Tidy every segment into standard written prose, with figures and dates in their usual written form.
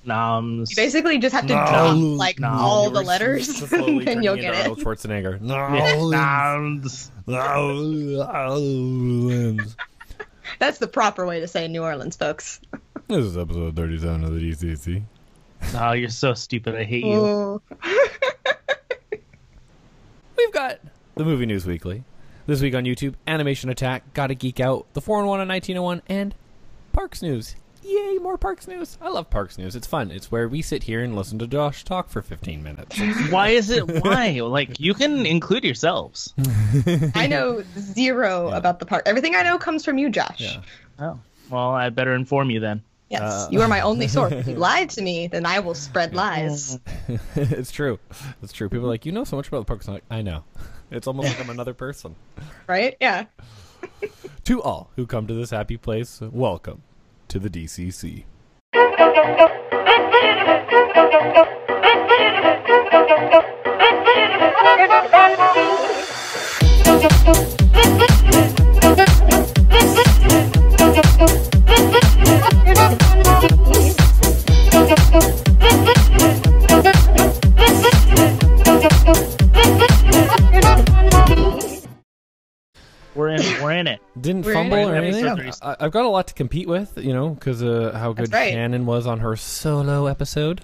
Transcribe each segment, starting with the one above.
Noms. You basically just have to drop like all the letters, and then you'll get Arnold it. Schwarzenegger. Noms. That's the proper way to say New Orleans, folks. This is episode 37 of the DCC. Oh, you're so stupid. I hate you. Ooh. We've got the Movie News Weekly. This week on YouTube, Animation Attack, Gotta Geek Out, The 4-in-1 on 1901, and Parks News. Yay, more Parks News. I love Parks News. It's fun. It's where we sit here and listen to Josh talk for 15 minutes. Why is it? Why? Like, you can include yourselves. I know zero about the park. Everything I know comes from you, Josh. Yeah. Oh. Well, I'd better inform you then. Yes, you are my only source. If you lied to me, then I will spread lies. It's true. It's true. People are like, you know so much about the parks. I'm like, I know. It's almost like I'm another person. Right? Yeah. To all who come to this happy place, welcome to the DCC. We're in it. Didn't We're fumble in or it. anything. Yeah. I've got a lot to compete with, you know, because how good That's right. Shannon was on her solo episode.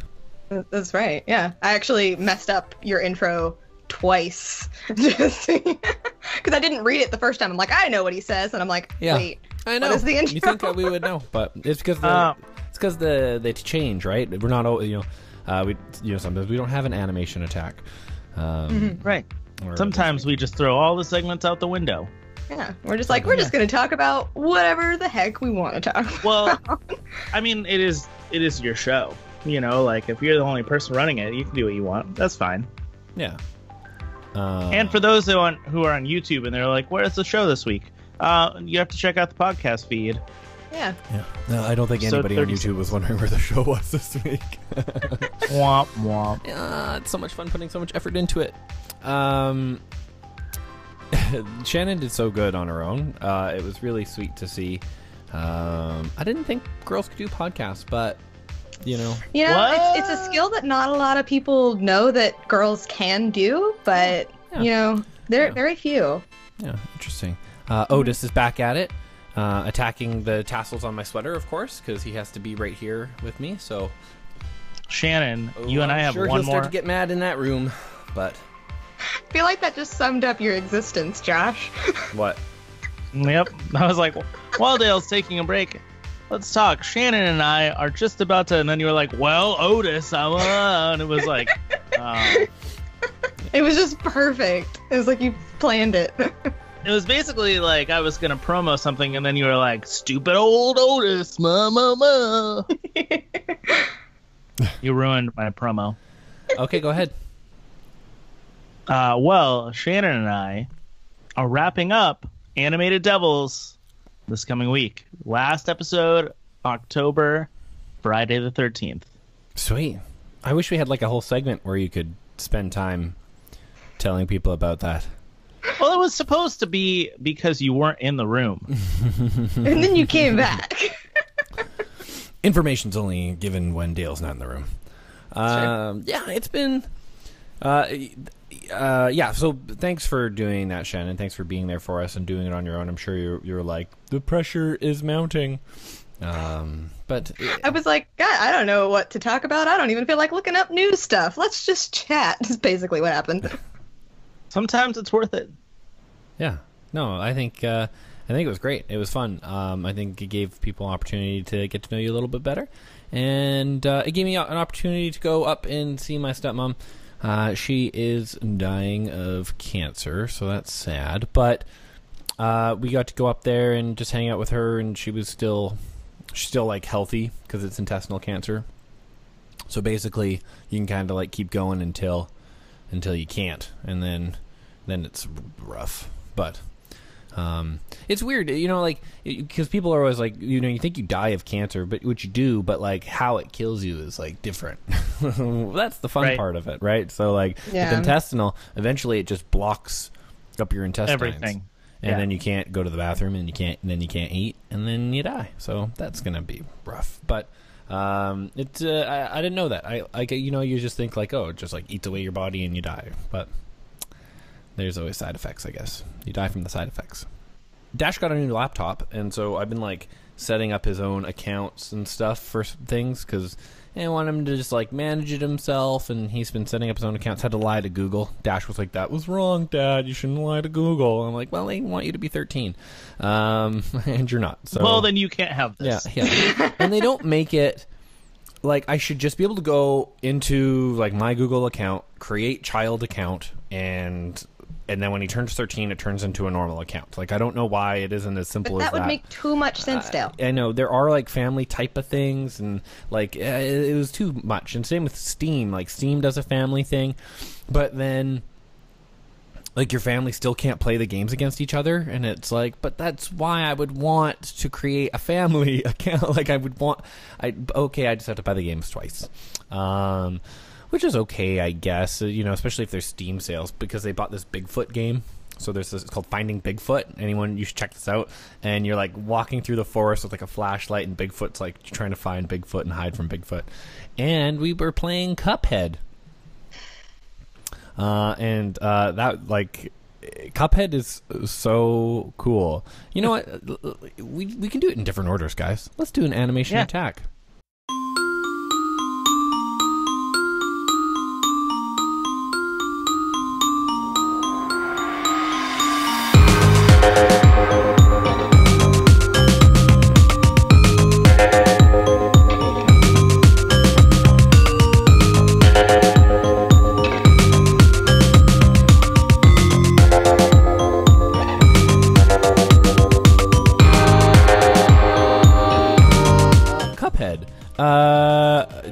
That's right. Yeah. I actually messed up your intro twice. Just because I didn't read it the first time. I'm like, I know what he says. And I'm like, Yeah. wait, I know. what is the intro? You think that we would know, but it's because they change, right? We're not, sometimes we don't have an animation attack. Right. or- Sometimes we just throw all the segments out the window. Yeah. We're just like, we're just going to talk about whatever the heck we want to talk about. Well, I mean, it is your show. You know, like, if you're the only person running it, you can do what you want. That's fine. Yeah. And for those who are on YouTube and they're like, where's the show this week? You have to check out the podcast feed. Yeah. Yeah. No, I don't think So anybody on 36. YouTube was wondering where the show was this week. Womp womp. It's so much fun putting so much effort into it. Shannon did so good on her own. It was really sweet to see. I didn't think girls could do podcasts, but you know, it's a skill that not a lot of people know that girls can do, but they're very few. yeah, interesting. Otis is back at it, attacking the tassels on my sweater, of course, because he has to be right here with me. So, Shannon, you and I have sure one he'll more. start to get mad in that room, but I feel like that just summed up your existence, Josh. what? Yep. I was like, while Dale's taking a break, let's talk. Shannon and I are just about to, and then you were like, well, Otis, and it was like, It was just perfect. It was like you planned it. it was basically like I was going to promo something, and then you were like, stupid old Otis, ma. You ruined my promo. Okay, go ahead. Well, Shannon and I are wrapping up Animated Devils this coming week. Last episode, October, Friday the 13th. Sweet. I wish we had like a whole segment where you could spend time telling people about that. Well, it was supposed to be because you weren't in the room. And then you came back. Information's only given when Dale's not in the room. Yeah, it's been... so thanks for doing that, Shannon. Thanks for being there for us and doing it on your own. I'm sure you're like, the pressure is mounting. But I was like, God, I don't know what to talk about. I don't even feel like looking up news stuff. Let's just chat. Is basically what happened. Sometimes it's worth it. yeah, no, I think it was great. It was fun. I think it gave people an opportunity to get to know you a little bit better, and it gave me an opportunity to go up and see my stepmom. She is dying of cancer, so that's sad. But we got to go up there and just hang out with her, and she's still like healthy because it's intestinal cancer. So basically, you can kind of like keep going until you can't, and then it's rough. But it's weird, you know, like, because people are always like, you know, you think you die of cancer, but what you do, but like how it kills you is like different. That's the fun part of it, right? So like with intestinal, eventually it just blocks up your intestines, Everything. and then you can't go to the bathroom, and then you can't eat, and then you die. So that's gonna be rough. But I didn't know that. You just think like, oh, it just like eats away your body and you die, but there's always side effects. I guess you die from the side effects. Dash got a new laptop, and so I've been like setting up his own accounts and stuff for things because I want him to just like manage it himself, and he's been setting up his own accounts. Had to lie to Google. Dash was like, "That was wrong, Dad. You shouldn't lie to Google." I'm like, "Well, they want you to be 13, and you're not." So well, then you can't have this. Yeah. And they don't make it like I should just be able to go into like my Google account, create child account, and then when he turns 13, it turns into a normal account. Like, I don't know why it isn't as simple as that. That would make too much sense, Dale. I know. There are, like, family type of things, and, like, it was too much. And same with Steam. Like, Steam does a family thing, but then, like, your family still can't play the games against each other, and it's like, but that's why I would want to create a family account. Like, I just have to buy the games twice. Which is okay, I guess, especially if there's Steam sales, because they bought this Bigfoot game. So there's this, it's called Finding Bigfoot. You should check this out. And you're like walking through the forest with like a flashlight, and Bigfoot's like trying to find Bigfoot and hide from Bigfoot. And we were playing Cuphead. That like Cuphead is so cool. You know what? We can do it in different orders, guys. Let's do an animation attack.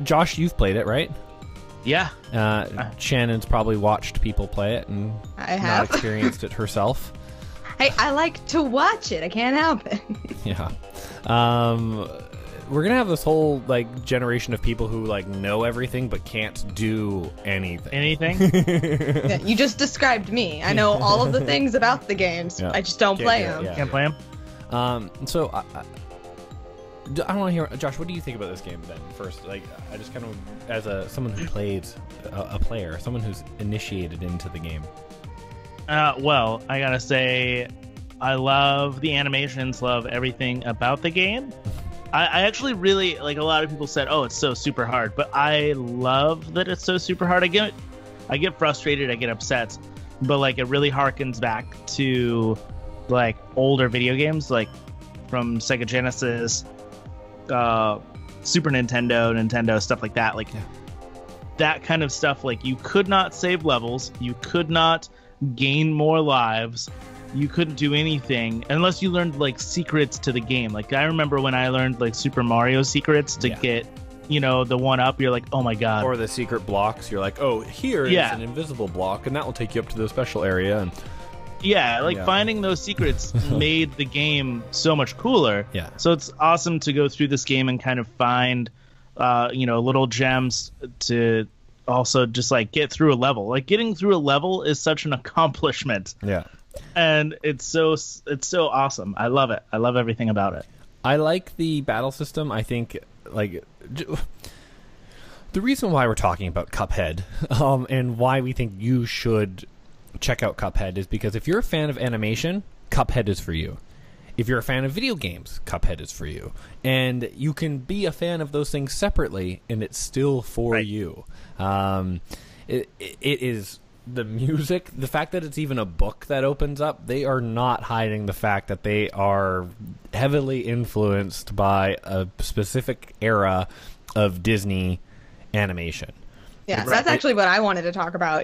Josh, you've played it, right? Yeah. Shannon's probably watched people play it and I have. not experienced it herself. Hey, I like to watch it. I can't help it. Yeah. We're gonna have this whole like generation of people who like know everything but can't do anything. Yeah, you just described me. I know all of the things about the games. Yeah. I just don't play them. Can't play them. So I want to hear, Josh, what do you think about this game then? First, like, I just kind of, as someone who plays a player, someone who's initiated into the game. Well, I gotta say, I love the animations, love everything about the game. I actually really, like, a lot of people said, oh, it's so super hard, but I love that it's so super hard. I get frustrated, I get upset, but, like, it really harkens back to, like, older video games, like, from Sega Genesis, Super Nintendo, stuff like that. Like, that kind of stuff, like, you could not save levels, you could not gain more lives, you couldn't do anything unless you learned like secrets to the game. Like, I remember when I learned like Super Mario secrets to get, the 1-up, you're like, oh my god. Or the secret blocks, you're like, oh, here is an invisible block and that will take you up to the special area. And finding those secrets made the game so much cooler. Yeah. So it's awesome to go through this game and kind of find little gems to also just like get through a level. Like, getting through a level is such an accomplishment. Yeah. And it's so awesome. I love it. I love everything about it. I like the battle system. I think like the reason why we're talking about Cuphead and why we think you should check out Cuphead is because if you're a fan of animation, Cuphead is for you. If you're a fan of video games, Cuphead is for you. And you can be a fan of those things separately, and it's still for you. It is the music, the fact that it's even a book that opens up, they are not hiding the fact that they are heavily influenced by a specific era of Disney animation. Yeah, so that's actually what I wanted to talk about,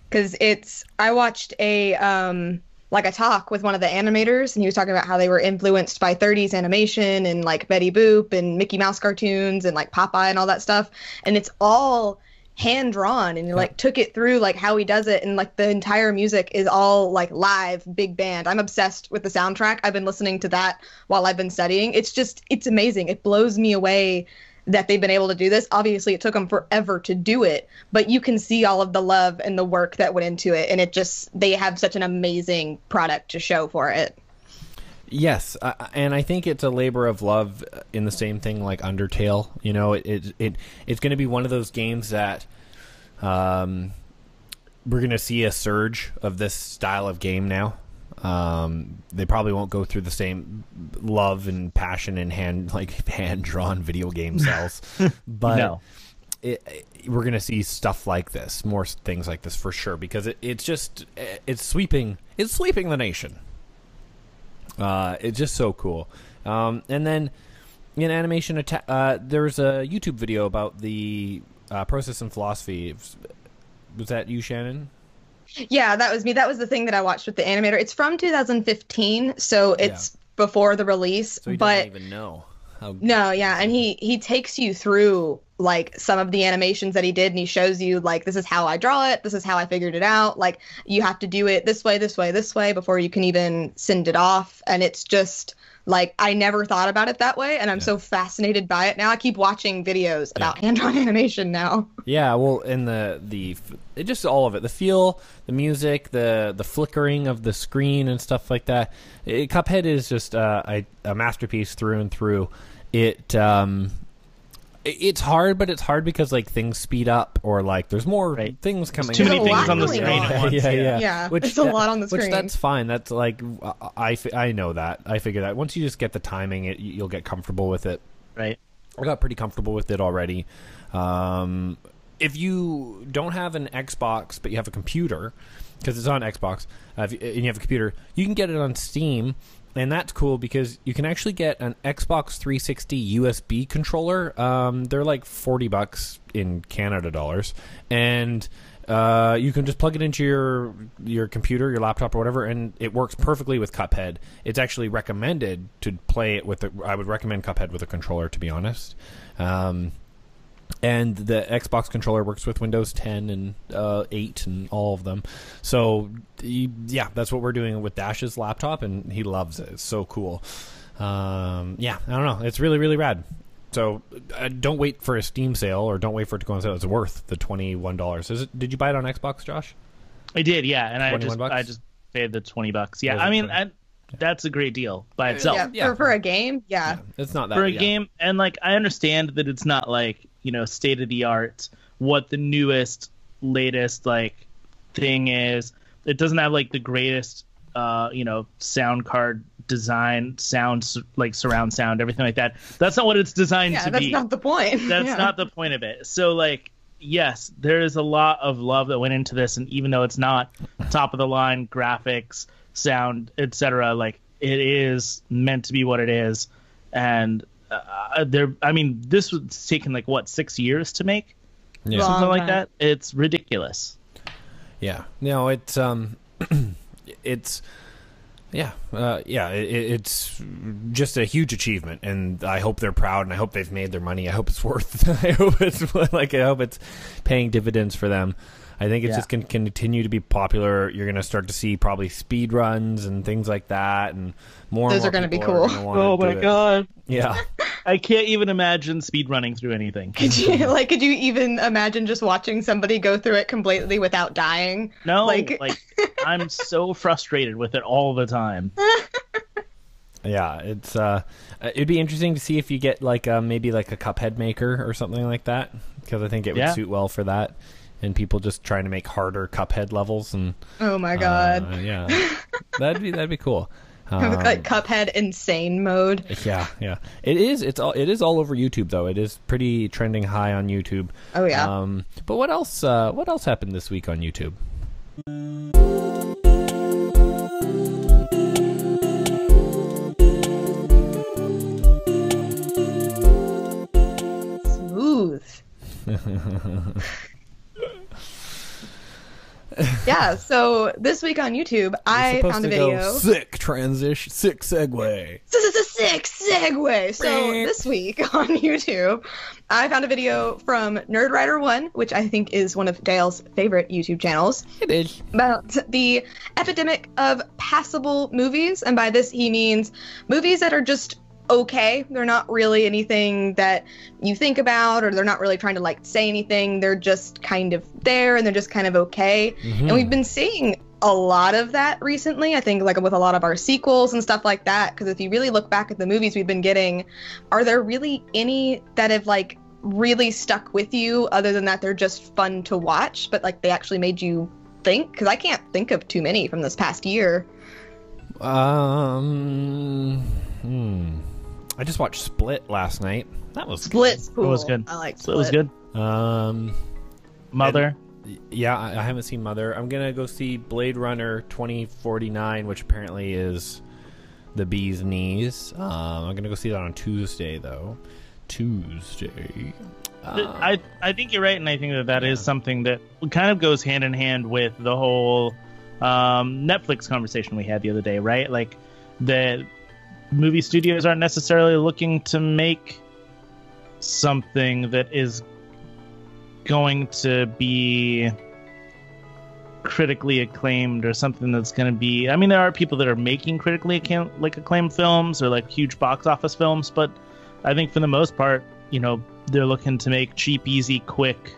because I watched a talk with one of the animators, and he was talking about how they were influenced by 30s animation and like Betty Boop and Mickey Mouse cartoons and like Popeye and all that stuff, and it's all hand drawn, and he like took it through like how he does it, and like the entire music is all like live big band. I'm obsessed with the soundtrack. I've been listening to that while I've been studying. It's amazing. It blows me away that they've been able to do this. Obviously it took them forever to do it, but you can see all of the love and the work that went into it, and they have such an amazing product to show for it. Yes, and I think it's a labor of love in the same thing like Undertale. You know, it's going to be one of those games that we're going to see a surge of this style of game now. They probably won't go through the same love and passion and hand-drawn video game cells, but No. We're going to see stuff like this, more things like this for sure, because it's sweeping the nation. It's just so cool. And then in animation, there's a YouTube video about the process and philosophy. Was that you, Shannon? Yeah, that was me. That was the thing that I watched with the animator. It's from 2015, so it's before the release. So he but doesn't even know. No, yeah, and he takes you through like some of the animations that he did, and he shows you like, this is how I draw it, this is how I figured it out. Like, you have to do it this way, this way, this way before you can even send it off. And it's just like, I never thought about it that way, and I'm so fascinated by it now. I keep watching videos about hand-drawn animation now. Yeah, well, and it just all of it, the feel, the music, the flickering of the screen and stuff like that. Cuphead is just a masterpiece through and through. It's hard, but it's hard because like things speed up, or like there's more things coming. There's too many things on the screen at once. Yeah, it's a lot on the screen. Which that's fine. That's like I know that. I figure that once you just get the timing, you'll get comfortable with it. Right. I got pretty comfortable with it already. If you don't have an Xbox but you have a computer, because it's on Xbox, and you have a computer, you can get it on Steam. And that's cool because you can actually get an Xbox 360 USB controller. They're like $40 in Canada dollars, and you can just plug it into your computer, your laptop, or whatever, and it works perfectly with Cuphead. It's actually recommended to play it with. I would recommend Cuphead with a controller, to be honest. And the Xbox controller works with Windows 10 and 8 and all of them. So, yeah, that's what we're doing with Dash's laptop, and he loves it. It's so cool. Yeah, I don't know. It's really, really rad. So, don't wait for a Steam sale, or don't wait for it to go on sale. It's worth the $21. Did you buy it on Xbox, Josh? I did, yeah. And $21? I just paid the $20. Yeah, I mean, that's a great deal by itself. Yeah, for a game, yeah. It's not that for a game, and like I understand that it's not like, you know, state of the art, what the newest, latest like thing is. It doesn't have like the greatest, sound card design, sounds like surround sound, everything like that. That's not what it's designed to be. That's not the point. That's not the point of it. So like, yes, there is a lot of love that went into this, and even though it's not top of the line graphics, sound, etc., like it is meant to be what it is. And this was taken like what, 6 years to make, something like that. It's ridiculous. Yeah, no, it's it's just a huge achievement, and I hope they're proud, and I hope they've made their money. I hope it's worth. I hope it's paying dividends for them. I think it's just going to continue to be popular. You're going to start to see probably speed runs and things like that, and more. Those are going to be cool. Oh my god! Yeah, I can't even imagine speed running through anything. Could you even imagine just watching somebody go through it completely without dying? No, like I'm so frustrated with it all the time. Yeah, it's it'd be interesting to see if you get like maybe like a Cuphead maker or something like that, because I think it would suit well for that. And people just trying to make harder Cuphead levels, and oh my god, yeah, that'd be cool. Like Cuphead insane mode. Yeah, it is. It is all over YouTube though. It is pretty trending high on YouTube. Oh yeah. But what else? What else happened this week on YouTube? Smooth. Yeah, so this week on YouTube, I found a video. Sick transition, sick segue. Sick segue. So this week on YouTube, I found a video from NerdWriter1, which I think is one of Dale's favorite YouTube channels. It is. About the epidemic of passable movies, and by this he means movies that are just okay. They're not really anything that you think about, or they're not really trying to like say anything. They're just kind of there, and they're just kind of okay. Mm-hmm. And we've been seeing a lot of that recently. I think like with a lot of our sequels and stuff like that, because if you really look back at the movies we've been getting, are there really any that have like really stuck with you other than that they're just fun to watch, but like they actually made you think? Because I can't think of too many from this past year. I just watched Split last night. That was Split's cool. It was good. I like Split. It was good. Mother. Yeah, I haven't seen Mother. I'm gonna go see Blade Runner 2049, which apparently is the bee's knees. I'm gonna go see that on Tuesday, though. I think you're right, and I think that is something that kind of goes hand in hand with the whole Netflix conversation we had the other day, right? Like, the movie studios aren't necessarily looking to make something that is going to be critically acclaimed or something that's going to be... I mean, there are people that are making critically acclaimed films or like huge box office films, but I think for the most part, you know, they're looking to make cheap, easy, quick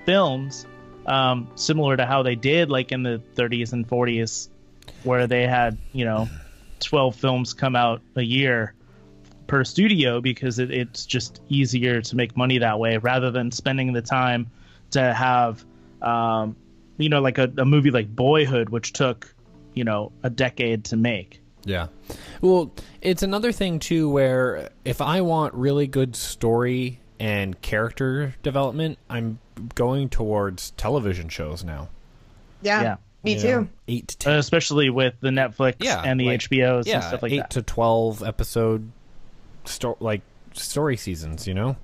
films, similar to how they did like in the 30s and 40s, where they had, you know, 12 films come out a year per studio because it's just easier to make money that way rather than spending the time to have, you know, like a movie like Boyhood, which took, you know, a decade to make. Yeah. Well, it's another thing, too, where if I want really good story and character development, I'm going towards television shows now. Yeah. Me too. 8 to 10. Especially with the Netflix and the HBOs and stuff like 8 that. 8 to 12 episode story seasons, you know?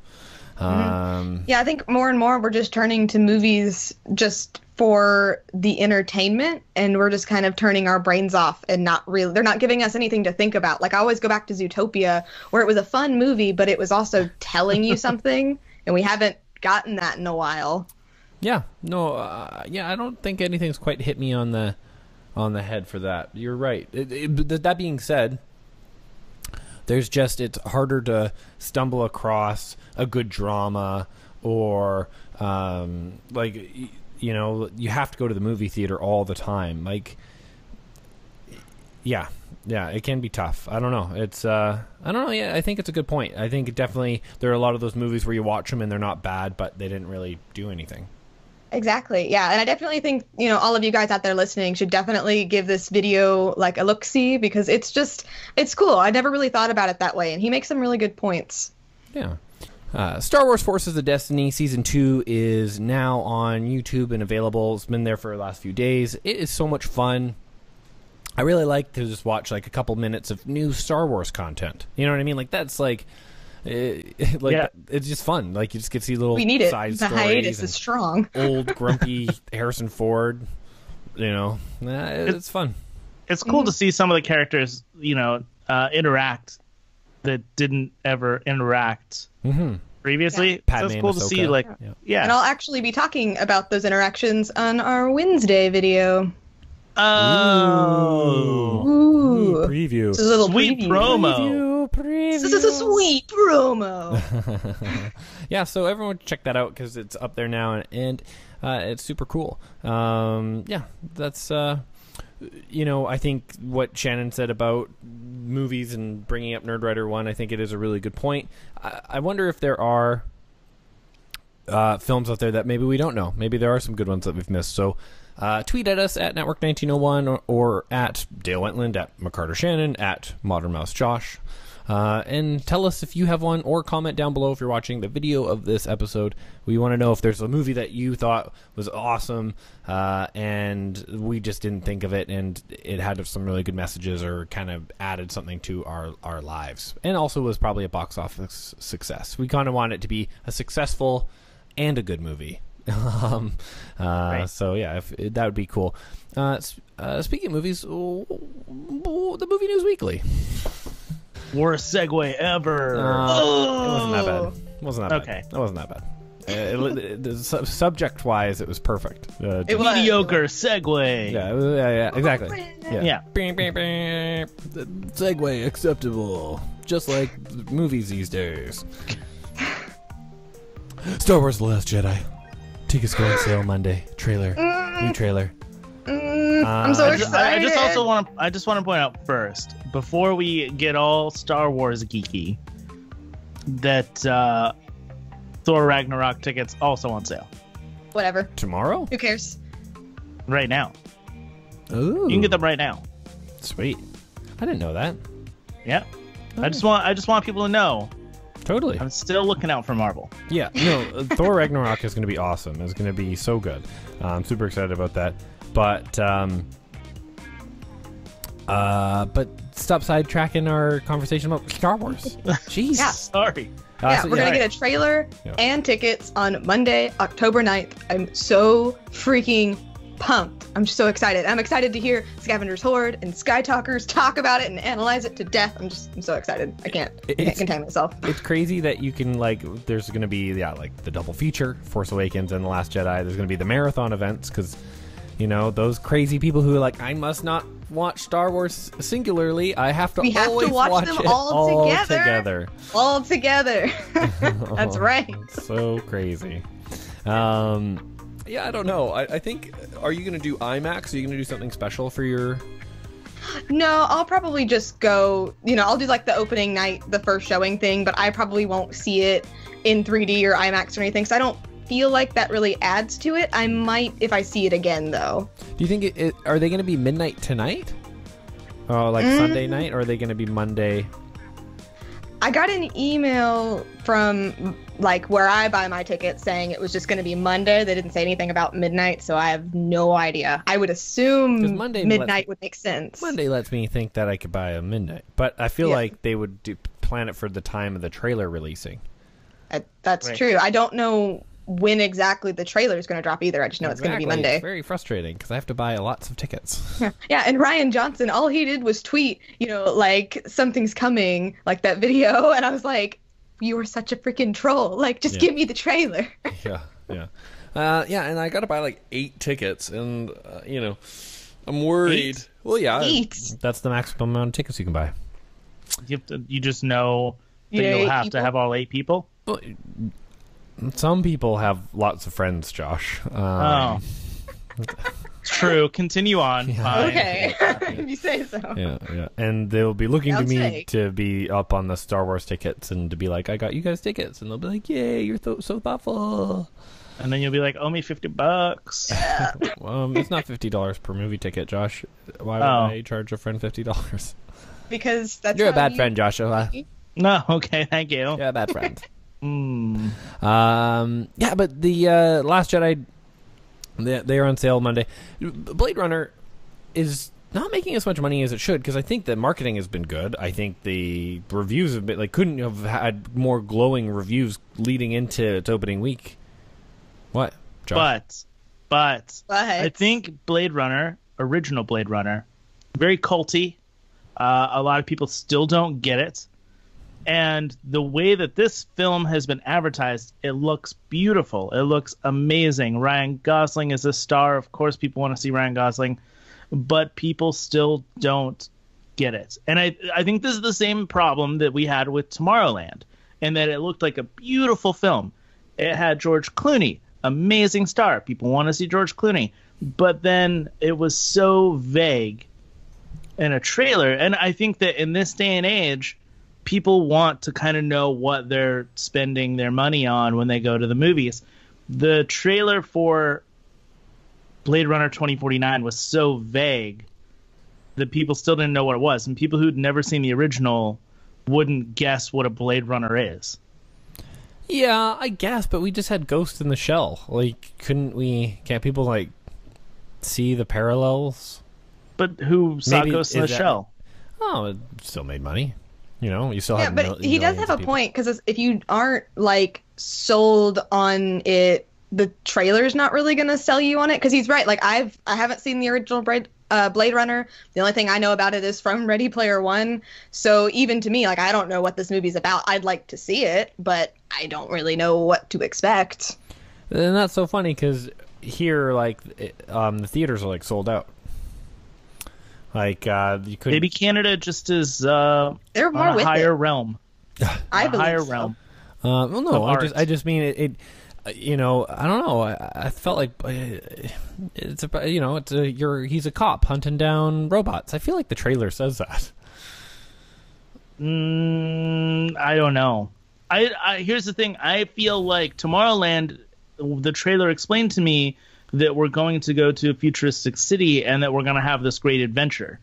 Yeah, I think more and more we're just turning to movies just for the entertainment, and we're just kind of turning our brains off and they're not giving us anything to think about. Like, I always go back to Zootopia, where it was a fun movie, but it was also telling you something, and we haven't gotten that in a while. Yeah, no, I don't think anything's quite hit me on the head for that. You're right. That being said, it's harder to stumble across a good drama or like, you know, you have to go to the movie theater all the time. Like, yeah, it can be tough. I don't know. It's I don't know. Yeah, I think it's a good point. I think definitely there are a lot of those movies where you watch them and they're not bad, but they didn't really do anything. Exactly. Yeah. And I definitely think, you know, all of you guys out there listening should definitely give this video like a look-see, because it's cool. I never really thought about it that way. And he makes some really good points. Yeah. Star Wars Forces of Destiny Season 2 is now on YouTube and available. It's been there for the last few days. It is so much fun. I really like to just watch like a couple minutes of new Star Wars content. You know what I mean? Like, that's like... it's just fun. Like, you just get to see little side stories. The hiatus is strong. Old grumpy Harrison Ford, you know, it's fun. It's cool to see some of the characters, you know, interact that didn't ever interact previously. Yeah. So it's cool to see, like, And I'll actually be talking about those interactions on our Wednesday video. Oh, preview. This is a little sweet promo. This is a sweet promo. Yeah, so everyone check that out because it's up there now, and it's super cool. Yeah, that's you know, I think what Shannon said about movies and bringing up Nerdwriter 1, I think it is a really good point. I wonder if there are films out there that maybe we don't know. Maybe there are some good ones that we've missed. So tweet at us at Network1901 or at Dale Wentland, at McCarter Shannon, at Modern Mouse Josh. And tell us if you have one, or comment down below if you're watching the video of this episode. We want to know if there's a movie that you thought was awesome and we just didn't think of it, and it had some really good messages or kind of added something to our lives, and also was probably a box office success. We kind of want it to be a successful and a good movie. Right. So yeah, that would be cool. Speaking of movies, the Movie News Weekly. Worst segue ever. It wasn't that bad. It wasn't that okay. bad. It wasn't that bad. Subject-wise, it was perfect. It was mediocre segue. Yeah, exactly. Yeah. Bing, bing, bing. Segue acceptable. Just like movies these days. Star Wars The Last Jedi. Tickets go on sale Monday. Trailer. New trailer. I'm so excited. I just want to point out first, before we get all Star Wars geeky, that Thor Ragnarok tickets also on sale Whatever. Tomorrow? Who cares? right now. Ooh. You can get them right now. Sweet. I didn't know that. Yeah. Oh. I just want people to know. Totally. I'm still looking out for Marvel. Yeah. No, Thor Ragnarok is going to be awesome. It's going to be so good. I'm super excited about that. But stop sidetracking our conversation about Star Wars. Jeez. Yeah. Sorry. Yeah, we're going to get a trailer and tickets on Monday, October 9th. I'm so freaking pumped. I'm so excited. I'm excited to hear Scavenger's Horde and Sky Talkers talk about it and analyze it to death. I'm so excited. I can't contain myself. It's crazy that you can, there's going to be, like the double feature, Force Awakens and The Last Jedi. There's going to be the marathon events because, those crazy people who are like, I must not watch Star Wars singularly. I have to always watch them all together. All together. That's right. So crazy. Yeah, I don't know. I think, are you going to do IMAX? Are you going to do something special for your... No, I'll probably just go, I'll do the opening night, the first showing thing, but I probably won't see it in 3D or IMAX or anything, so I don't feel like that really adds to it. I might if I see it again, though. Do you think, are they going to be midnight tonight? Sunday night, or are they going to be Monday? I got an email from where I buy my tickets saying it was just going to be Monday. They didn't say anything about midnight, so I have no idea. I would assume midnight would make sense. Monday lets me think that I could buy a midnight, but I feel like they would plan it for the time of the trailer releasing. That's right. True. I don't know when exactly the trailer is going to drop either. I just know it's going to be Monday. It's very frustrating because I have to buy lots of tickets. Yeah, and Ryan Johnson, all he did was tweet, something's coming, like that video, and I was like, you are such a freaking troll. Just give me the trailer. Yeah. And I got to buy 8 tickets, and, I'm worried. 8? Well, yeah. 8? That's the maximum amount of tickets you can buy. You just know that you'll have to have all 8 people? Well, some people have lots of friends, Josh. True. Continue on. Yeah. Okay. If you say so. Yeah. And they'll be looking to me to be up on the Star Wars tickets and to be like, I got you guys tickets. And they'll be like, yay, you're so thoughtful. And then you'll be like, owe me $50. It's not $50 per movie ticket, Josh. Why would I charge a friend $50? Because that's You're a bad friend, Joshua. No, okay, thank you. You're a bad friend. Yeah, but the Last Jedi, they are on sale Monday. Blade Runner is not making as much money as it should because I think the marketing has been good. I think the reviews have been couldn't have had more glowing reviews leading into its opening week. What, Josh? But I think Blade Runner, original Blade Runner, very culty. A lot of people still don't get it. And the way that this film has been advertised, it looks beautiful. It looks amazing. Ryan Gosling is a star. Of course, people want to see Ryan Gosling, but people still don't get it. And I think this is the same problem that we had with Tomorrowland, in that it looked like a beautiful film. It had George Clooney, amazing star. People want to see George Clooney. But then it was so vague in a trailer. And I think that in this day and age, people want to kind of know what they're spending their money on when they go to the movies. The trailer for Blade Runner 2049 was so vague that people still didn't know what it was. And people who'd never seen the original wouldn't guess what a Blade Runner is. Yeah, I guess, but we just had Ghost in the Shell. Can't people, see the parallels? But who saw Ghost in the Shell? Oh, it still made money. You still have. Yeah, but he does have a point because if you aren't sold on it, the trailer's not really gonna sell you on it. Because he's right. I haven't seen the original Blade Runner. The only thing I know about it is from Ready Player One. So even to me, I don't know what this movie's about. I'd like to see it, but I don't really know what to expect. And that's so funny because here, the theaters are sold out. You could maybe Canada just is they're more on a with higher it. realm. I believe higher so. realm. Well, no, I just mean it. you know, I don't know. I felt like it's about, you know, he's a cop hunting down robots. I feel like the trailer says that. I don't know. Here's the thing. I feel like Tomorrowland, the trailer explained to me that we're going to go to a futuristic city and that we're going to have this great adventure.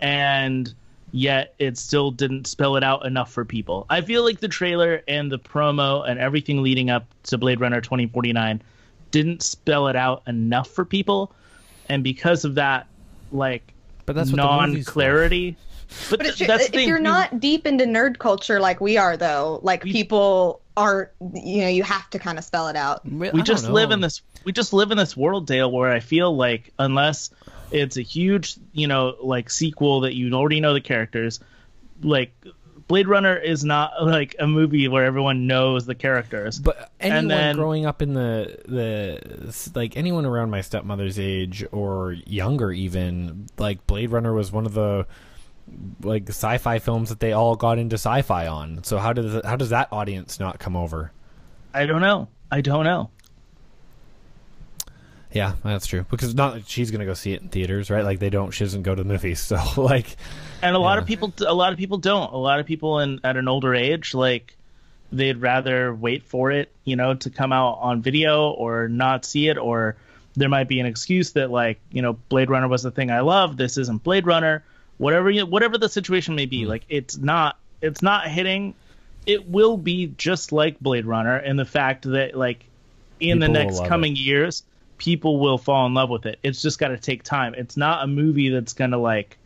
And yet it still didn't spell it out enough for people. I feel like the trailer and the promo and everything leading up to Blade Runner 2049 didn't spell it out enough for people. And because of that, like, but that's non-clarity... But that's the thing. If you're not deep into nerd culture like we are, though, like people are, you know, you have to kind of spell it out. We just live in this world, Dale, where I feel like unless it's a huge, you know, like sequel that you already know the characters, like Blade Runner is not like a movie where everyone knows the characters. But anyone growing up in the like anyone around my stepmother's age or younger, even, like Blade Runner was one of the like sci-fi films that they all got into sci-fi on. So how does that audience not come over? I don't know. Yeah, that's true. Because not like she's gonna go see it in theaters, right? Like she doesn't go to the movies. So like, and a lot of people don't. A lot of people at an older age, like they'd rather wait for it, you know, to come out on video or not see it, or there might be an excuse that, like, you know, Blade Runner was the thing I love. This isn't Blade Runner. Whatever the situation may be, like it's not hitting. It will be just like Blade Runner in the fact that, like, in the next coming years, people will fall in love with it. It's just got to take time. It's not a movie that's gonna like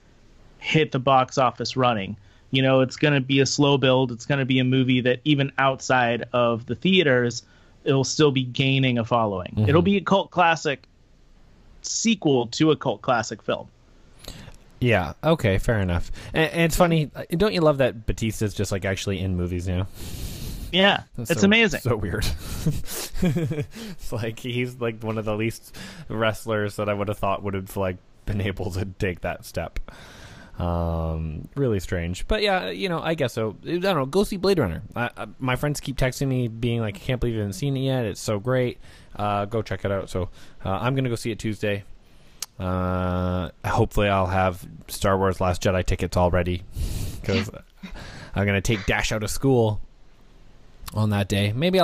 hit the box office running. You know, it's gonna be a slow build. It's gonna be a movie that even outside of the theaters, it'll still be gaining a following. Mm-hmm. It'll be a cult classic sequel to a cult classic film. Yeah, okay, fair enough. And it's funny, don't you love that Batista's just like actually in movies now? Yeah, it's amazing. So weird. It's like he's like one of the least wrestlers that I would have thought would have like been able to take that step. Really strange. But yeah, you know, I guess so. I don't know, go see Blade Runner. My friends keep texting me being like, I can't believe you haven't seen it yet. It's so great. Go check it out. So I'm going to go see it Tuesday. Hopefully I'll have Star Wars Last Jedi tickets already because I'm going to take Dash out of school on that day. Maybe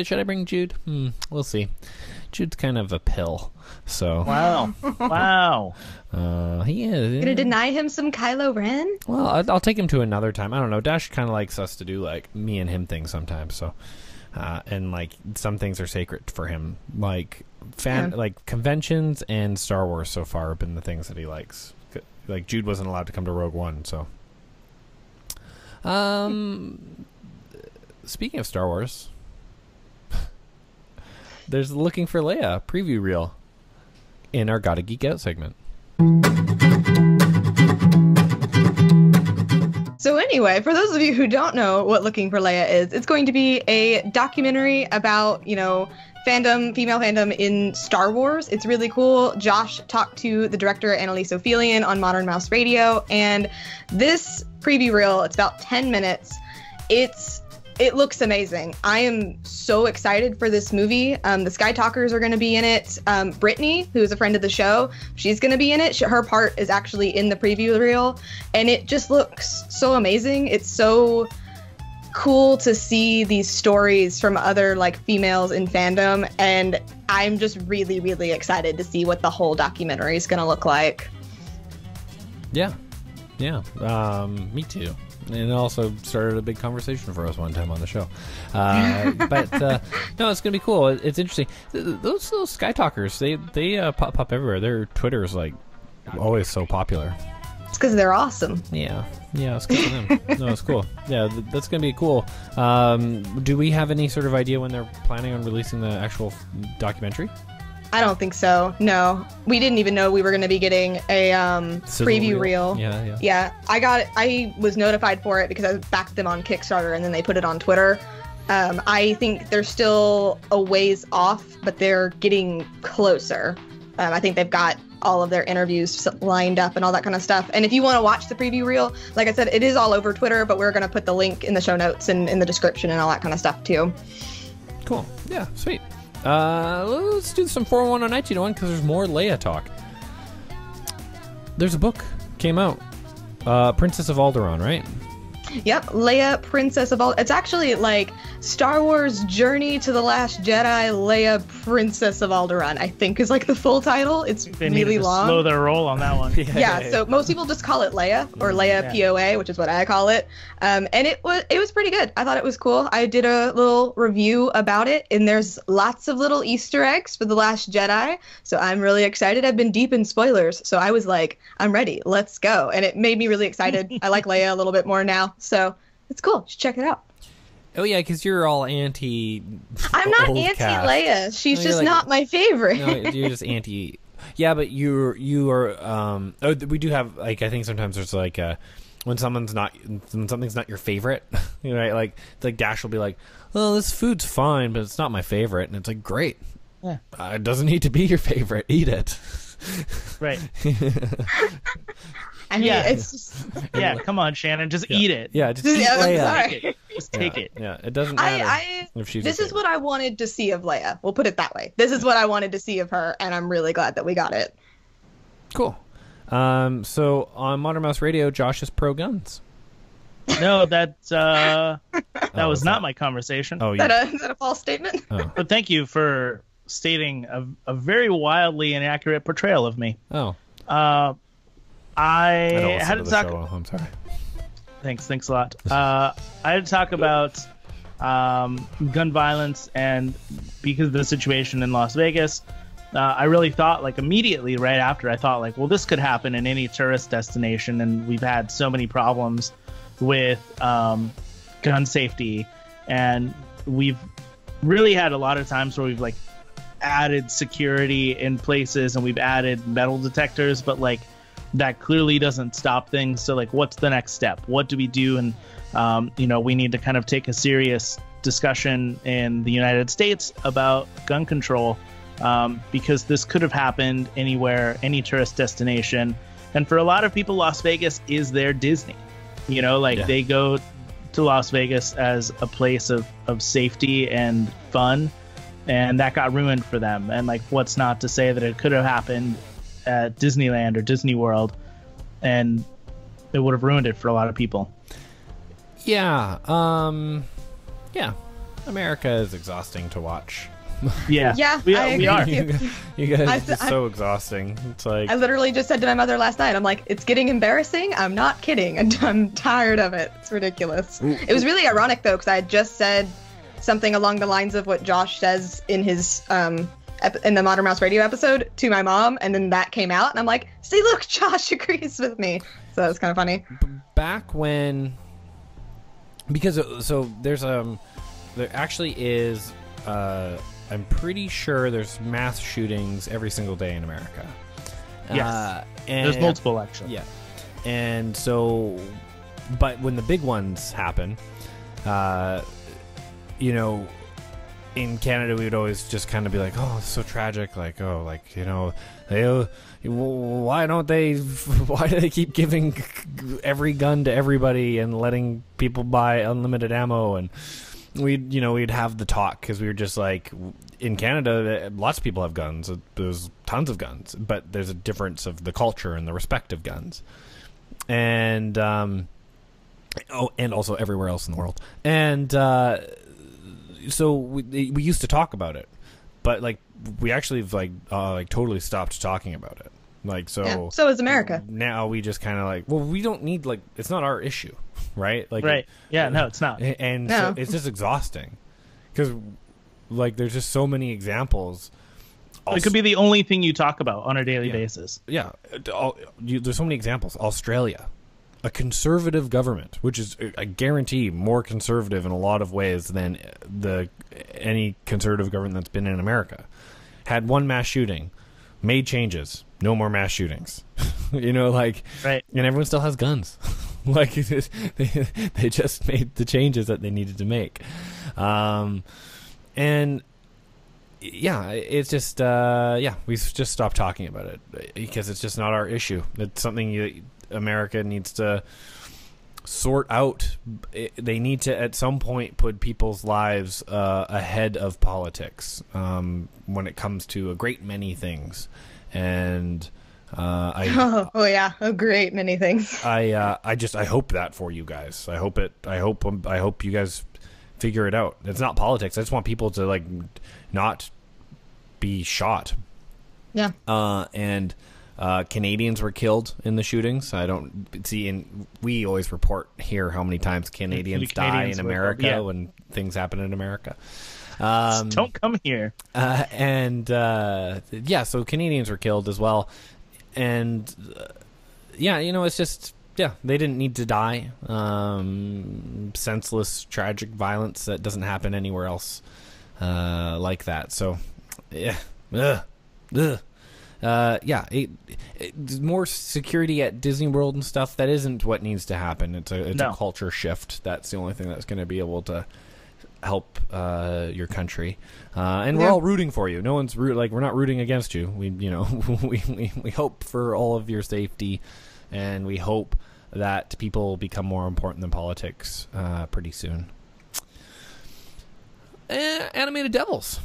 should I bring Jude? We'll see. Jude's kind of a pill, so wow. He is gonna deny him some Kylo Ren. Well, I'll take him to another time. I don't know. Dash kind of likes us to do like me and him things sometimes, so and like some things are sacred for him, like like conventions and Star Wars so far have been the things that he likes. Like Jude wasn't allowed to come to Rogue One, so speaking of Star Wars, there's Looking for Leia preview reel in our Gotta Geek Out segment. So anyway, for those of you who don't know what Looking for Leia is, it's going to be a documentary about, you know, female fandom in Star Wars. It's really cool. Josh talked to the director Annalise Ophelian on Modern Mouse Radio, and this preview reel, it's about 10 minutes. It looks amazing. I am so excited for this movie. The Sky Talkers are going to be in it. Brittany, who's a friend of the show, she's going to be in it. Her part is actually in the preview reel, and it just looks so amazing. It's so cool to see these stories from other like females in fandom, and I'm just really, really excited to see what the whole documentary is going to look like. Yeah. Me too. And it also started a big conversation for us one time on the show. But no, it's going to be cool. It's interesting. Those Sky Talkers, they pop up everywhere. Their Twitter is like always so popular. It's because they're awesome. Yeah, it's good for them. No, it's cool. Yeah, that's going to be cool. Do we have any sort of idea when they're planning on releasing the actual documentary? I don't think so. No, we didn't even know we were going to be getting a preview reel. Yeah. I was notified for it because I backed them on Kickstarter, and then they put it on Twitter. I think they're still a ways off, but they're getting closer. I think they've got all of their interviews lined up and all that kind of stuff. And if you want to watch the preview reel, like I said, it is all over Twitter, but we're going to put the link in the show notes and in the description and all that kind of stuff too. Cool. Yeah, sweet. Let's do some 401 on 1901 because there's more Leia talk. There's a book came out, Princess of Alderaan, right? Yep, Leia, Princess of Alderaan. It's actually like Star Wars Journey to the Last Jedi, Leia, Princess of Alderaan, I think is like the full title. It's They really needed to long. slow their roll on that one. Yeah, so most people just call it Leia or Leia POA, which is what I call it. And it was pretty good. I thought it was cool. I did a little review about it, and there's lots of little Easter eggs for The Last Jedi. So I'm really excited. I've been deep in spoilers, so I was like, I'm ready. Let's go. And it made me really excited. I like Leia a little bit more now, so it's cool. Just check it out. Oh yeah, because you're all anti. I'm not old anti cast. Leia. She's No, just you're like- not my favorite. No, you're just anti. Yeah, but you are. We do have like I think sometimes there's like when something's not your favorite, right? Like Dash will be like, "Well, this food's fine, but it's not my favorite," and it's like, "Great, Yeah. It doesn't need to be your favorite. Eat it." Right. I mean, Yeah. it's just, Yeah, come on, Shannon. Just eat it. Yeah, just eat I'm Leia. sorry. Just take it. Yeah, it doesn't matter if she's. This is what I wanted to see of Leia. We'll put it that way. This is what I wanted to see of her, and I'm really glad that we got it. Cool. So on Modern Mouse Radio, Josh is pro guns. No, that was is not that- my conversation. Oh, Is yeah. that a false statement? Oh. But thank you for stating a very wildly inaccurate portrayal of me. Oh. I don't listen had to to the talk. show. I'm sorry. Thanks a lot. I had to talk about gun violence, and because of the situation in Las Vegas, I really thought, like, immediately right after, I thought, like, well, this could happen in any tourist destination, and we've had so many problems with gun safety, and we've really had a lot of times where we've, like, added security in places, and we've added metal detectors, but, like, that clearly doesn't stop things. So, like, what's the next step? What do we do? And we need to kind of take a serious discussion in the United States about gun control, because this could have happened anywhere, any tourist destination. And for a lot of people, Las Vegas is their Disney. They go to Las Vegas as a place of safety and fun, and that got ruined for them. And, like, what's not to say that it could have happened at Disneyland or Disney World, and it would have ruined it for a lot of people. Yeah. Yeah. America is exhausting to watch. Yeah. Yeah, we I we agree are. with you. You guys, it's I- so exhausting. It's like I literally just said to my mother last night, I'm like, it's getting embarrassing. I'm not kidding. And I'm tired of it. It's ridiculous. It was really ironic, though, because I had just said something along the lines of what Josh says in his in the Modern Mouse Radio episode to my mom, and then that came out, and I'm like, see, look, Josh agrees with me. So that was kind of funny. back when, because so there's there actually is I'm pretty sure there's mass shootings every single day in America. Yes. And There's multiple, actually. Yeah. And so, but when the big ones happen, in Canada, we would always just kind of be like, oh, it's so tragic. Like, oh, like, why do they keep giving every gun to everybody and letting people buy unlimited ammo? And we'd have the talk because we were just like, in Canada, lots of people have guns. There's tons of guns, but there's a difference of the culture and the respect of guns. And, and also everywhere else in the world. And, so we used to talk about it, but like we actually like totally stopped talking about it. Like, so Yeah, so is America. now we just kind of like, well, we don't need, like, it's not our issue, right? Like, Right. Yeah, no, it's not. and No. so it's just exhausting because like there's just so many examples. It could be the only thing you talk about on a daily basis. Yeah, there's so many examples. Australia, a conservative government, which is, I guarantee, more conservative in a lot of ways than any conservative government that's been in America, had one mass shooting, made changes, no more mass shootings. Right. And everyone still has guns. Like, they just made the changes that they needed to make. And yeah, it's just we've just stopped talking about it because it's just not our issue. It's something America needs to sort out they need to at some point put people's lives ahead of politics when it comes to a great many things, and a great many things. I hope that for you guys. I hope you guys figure it out. It's not politics. I just want people to like not be shot. Yeah. And Canadians were killed in the shootings. I don't see, and we always report here how many times Canadians die in America when things happen in America. Don't come here. So Canadians were killed as well. And it's just, they didn't need to die. Senseless, tragic violence that doesn't happen anywhere else like that. So, more security at Disney World and stuff. That isn't what needs to happen. It's a culture shift. That's the only thing that's going to be able to help your country. And we're all rooting for you. No one's we're not rooting against you. We we hope for all of your safety, and we hope that people become more important than politics pretty soon. Animated Devils.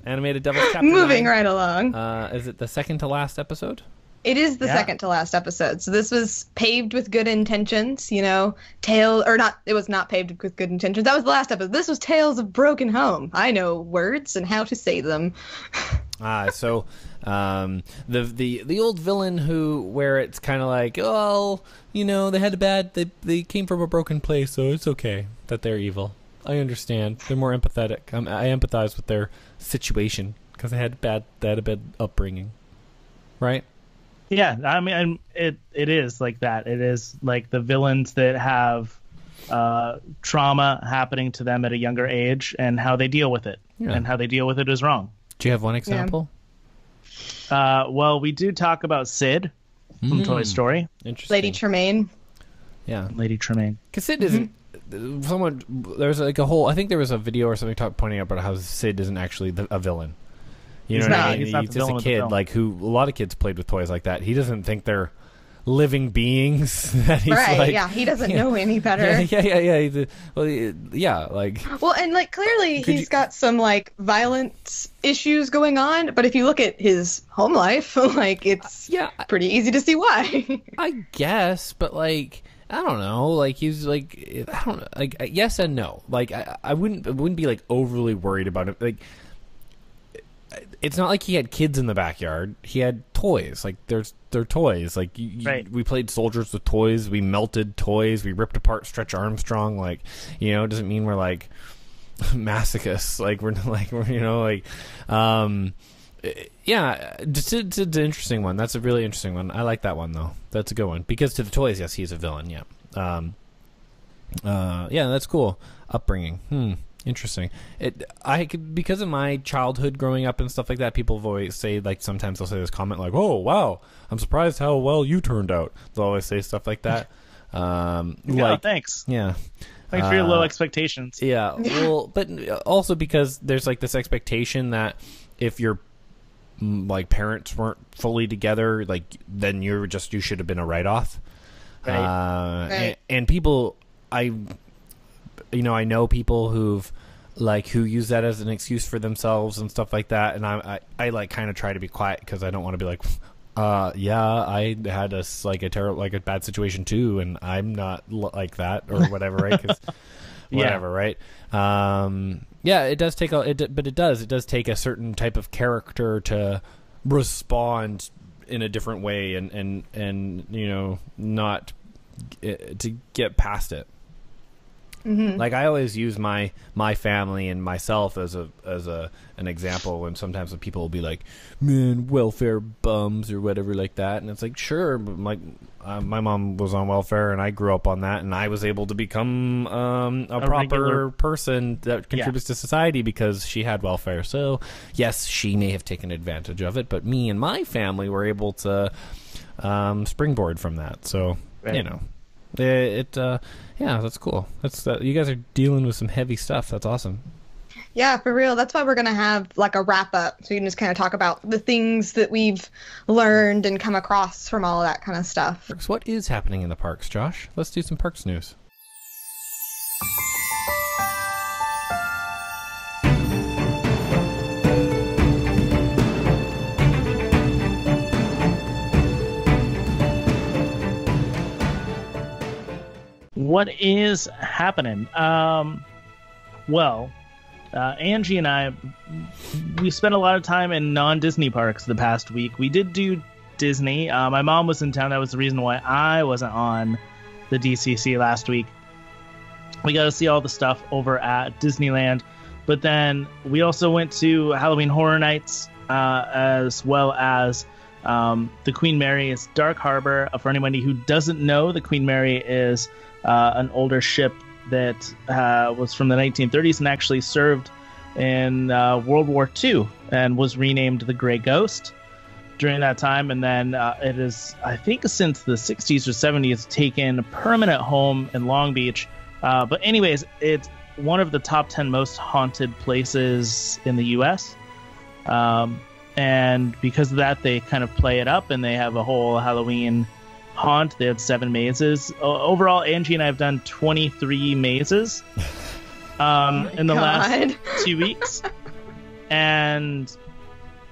Animated Devils Chapter Moving 9. right along. Is it the second to last episode? It is the second to last episode. So this was paved with good intentions, it was not paved with good intentions. That was the last episode. This was Tales of Broken Home. I know words and how to say them. So the old villain where it's kind of like, they had they came from a broken place, so it's okay that they're evil. I understand. They're more empathetic. I empathize with their situation because they had a bad upbringing, right? Yeah, I mean, it is like that. It is like the villains that have trauma happening to them at a younger age, and how they deal with it, and how they deal with it is wrong. Do you have one example? Well, we do talk about Sid from Toy Story. Interesting. Lady Tremaine. Yeah, Lady Tremaine. Because Sid isn't. There's like a whole. I think there was a video or something pointing out about how Sid isn't actually a villain. You know what I mean? He's just a kid, like a lot of kids played with toys like that. He doesn't think they're living beings. That he's he doesn't know any better. Yeah. Well, and clearly he's got some violent issues going on. But if you look at his home life, it's pretty easy to see why. I guess, but I don't know. He's I don't know. Yes and no. I wouldn't be overly worried about it. It's not like he had kids in the backyard. He had toys. They're toys. We played soldiers with toys. We melted toys. We ripped apart Stretch Armstrong. It doesn't mean we're masochists. It's an interesting one. That's a really interesting one. I like that one though. That's a good one because to the toys, yes, he's a villain. Yeah. That's cool. Upbringing. Interesting. Because of my childhood growing up and stuff like that, people always say sometimes they'll say this comment "Oh wow, I'm surprised how well you turned out." They'll always say stuff like that. Thanks. Yeah. Thanks for your low expectations. Yeah. Well, but also because there's this expectation that if your parents weren't fully together, then you should have been a write-off. Right. And people, I know people who use that as an excuse for themselves and stuff like that, and I kind of try to be quiet because I don't want to be I had a bad situation too, and I'm not like that or whatever, right? 'Cause whatever, right? It does take it does take a certain type of character to respond in a different way and not to get past it. Mm-hmm. I always use my family and myself as an example when sometimes people will be like, man, welfare bums or whatever like that, and it's sure, but my mom was on welfare and I grew up on that, and I was able to become a proper regular person that contributes to society because she had welfare. So yes, she may have taken advantage of it, but me and my family were able to springboard from that. So that's cool. You guys are dealing with some heavy stuff. That's awesome. Yeah, for real. That's why we're going to have like a wrap up. So you can just kind of talk about the things that we've learned and come across from all of that kind of stuff. What is happening in the parks, Josh? Let's do some parks news. What is happening? Angie and I, we spent a lot of time in non-Disney parks the past week. We did do Disney. My mom was in town. That was the reason why I wasn't on the DCC last week. We got to see all the stuff over at Disneyland. But then we also went to Halloween Horror Nights, as well as the Queen Mary's Dark Harbor. For anybody who doesn't know, the Queen Mary is an older ship that was from the 1930s and actually served in World War II and was renamed the Grey Ghost during that time. And then it is, I think, since the 60s or 70s, taken a permanent home in Long Beach. But anyways, it's one of the top 10 most haunted places in the U.S. And because of that, they kind of play it up, and they have a whole Halloween haunt. They had 7 mazes. Overall, Angie and I have done 23 mazes in the last 2 weeks. And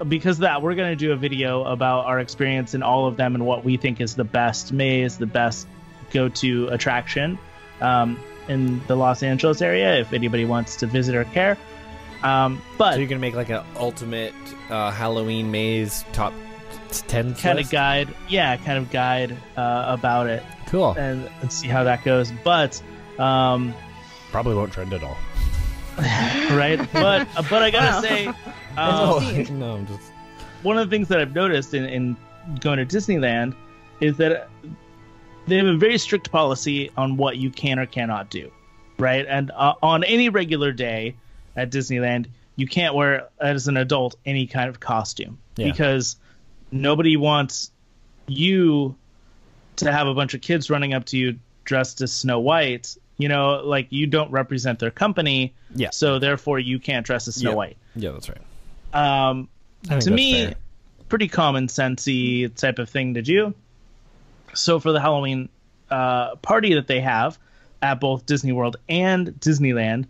because of that, we're going to do a video about our experience in all of them and what we think is the best maze, the best go-to attraction in the Los Angeles area, if anybody wants to visit or care. But so you're going to make like an ultimate Halloween maze top 10 kind of guide. Yeah, kind of guide about it. Cool. And see how that goes. But probably won't trend at all. Right? But I gotta say, no, I'm just... one of the things that I've noticed in going to Disneyland is that they have a very strict policy on what you can or cannot do, right? And on any regular day at Disneyland, you can't wear, as an adult, any kind of costume because nobody wants you to have a bunch of kids running up to you dressed as Snow White. You know, like, you don't represent their company, so therefore you can't dress as Snow White. Yeah, that's right. To me, fair. Pretty common sensey type of thing to do. So for the Halloween party that they have at both Disney World and Disneyland,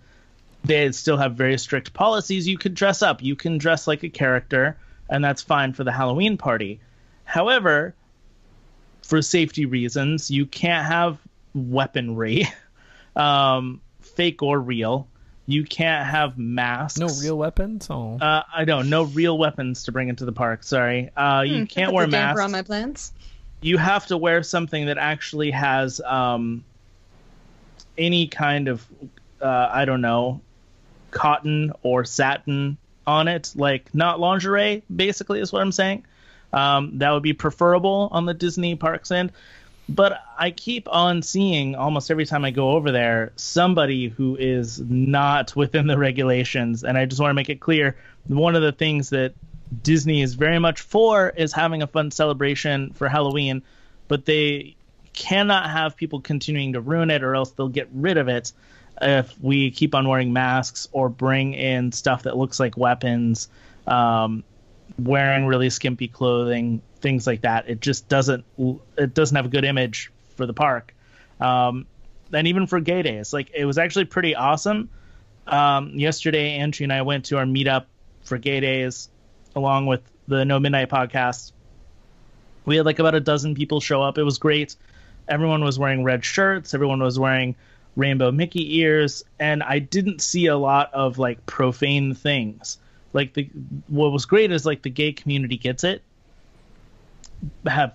they still have very strict policies. You can dress up. You can dress like a character, and that's fine for the Halloween party. However, for safety reasons, you can't have weaponry, fake or real. You can't have masks. No real weapons? Oh. I don't. No real weapons to bring into the park. Sorry. You can't wear masks. On my plans. You have to wear something that actually has any kind of, I don't know, cotton or satin on it. Like, not lingerie, basically, is what I'm saying. That would be preferable on the Disney parks end. But I keep on seeing, almost every time I go over there, somebody who is not within the regulations. And I just want to make it clear, one of the things that Disney is very much for is having a fun celebration for Halloween, but they cannot have people continuing to ruin it, or else they'll get rid of it if we keep on wearing masks or bring in stuff that looks like weapons, wearing really skimpy clothing, things like that. It just doesn't have a good image for the park. And even for gay days, like, it was actually pretty awesome. Yesterday, Andrew and I went to our meetup for gay days along with the No Midnight podcast. We had like about a dozen people show up. It was great. Everyone was wearing red shirts. Everyone was wearing rainbow Mickey ears. And I didn't see a lot of like profane things. Like, what was great is like the gay community gets it.